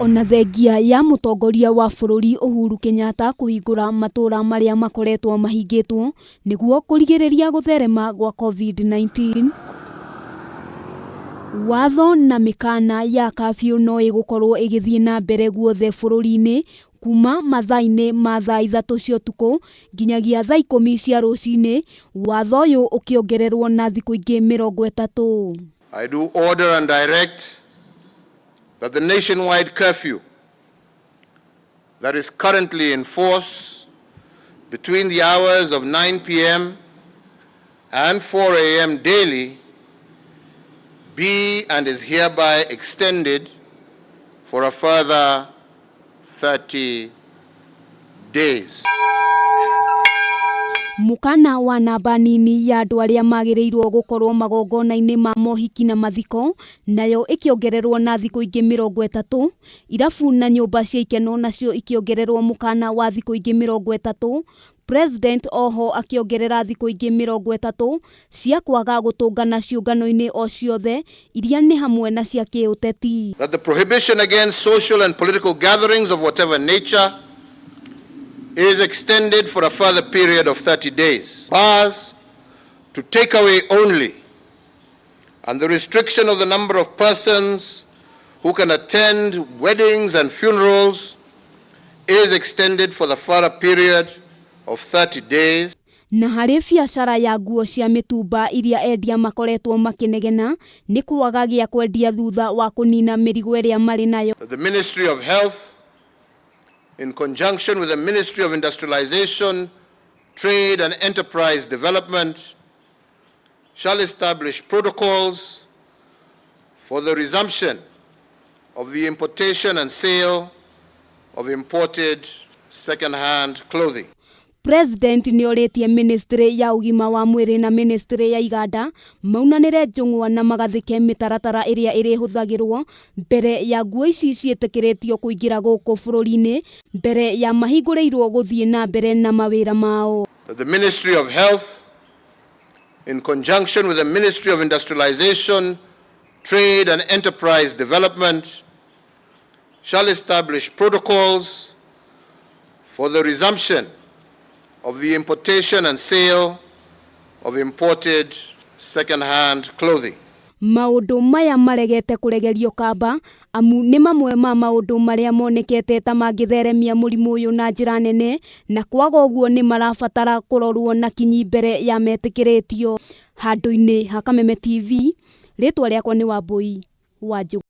Ona thengia ya mũtongoria wa bũrũri Uhuru Kenyatta kũhingũra matũra marĩa makoretwo mahingĩtwo nĩguo kũrigĩrĩria gũtherema gwa COVID-19. Watho na mĩkana ya KABIŨ no ĩgũkorwo ĩgĩthiĩ na mbere guothe bũrũri-inĩ kuma mathaa-inĩ ma thaa 3 cia ũtukũ nginyagia thaa 10 cia rũcinĩ, watho ũyũ ũkĩongererwo na thikũ ingĩ 30. I do order and direct that the nationwide curfew that is currently in force between the hours of 9 p.m. and 4 a.m. daily be and is hereby extended for a further 30 days. Mũkana wa namba nini ya andũ arĩa magĩrĩirwo gũkorwo magongona-inĩ ma mohiki na mathiko nayo ĩkĩongererwo na thikũ ingĩ 30. Irabu na nyũmba cia ikeno nacio ikĩongererwo mũkana wa thikũ ingĩ 30. President oho akĩongerera thikũ ingĩ 30 cia kwaga gũtũngana ciũngano-inĩ o ciothe iria nĩ hamwe na cia kĩũteti. That the prohibition against social and political gatherings of whatever nature is extended for a further period of 30 days. Bars to take away only, and the restriction of the number of persons who can attend weddings and funerals is extended for the further period of 30 days. Na harĩ biacara ya nguo cia mitumba iria endia makoretwo makinegena nĩ kwaga gĩa kwendia thutha wa kũnina mĩrigo ĩrĩa marĩ nayo. The Ministry of Health, in conjunction with the Ministry of Industrialization, Trade and Enterprise Development, shall establish protocols for the resumption of the importation and sale of imported second-hand clothing. President nĩ orĩtie Ministry ya ũgima wa mwĩrĩ na Ministry ya iganda maunanĩre njũng'wa na magathĩke mĩtaratara ĩrĩa ĩrĩhũthagĩrwo mbere ya nguo ici ciĩtĩkĩrĩtio kũingĩra gũkũ bũrũri-inĩ mbere ya mahingũrĩirwo gũthiĩ na mbere na mawĩra mao. The Ministry of Health, in conjunction with the Ministry of Industrialization, Trade and Enterprise Development, shall establish protocols for the resumption of the importation and sale of imported second-hand clothing. Maũndũ maya maregete kũregerio kamba amu nĩ mamwe ma maũndũ marĩa monekete ta mangĩtheremia mũrimũ ũyũ na njĩra nene, na kwaga ũguo nĩ marabatara kũrorwo na kinyi mbere ya metĩkĩrĩtio. Handũ-inĩ ha Kameme TV, rĩtwa rĩakwa nĩ Wambui Wanjũ.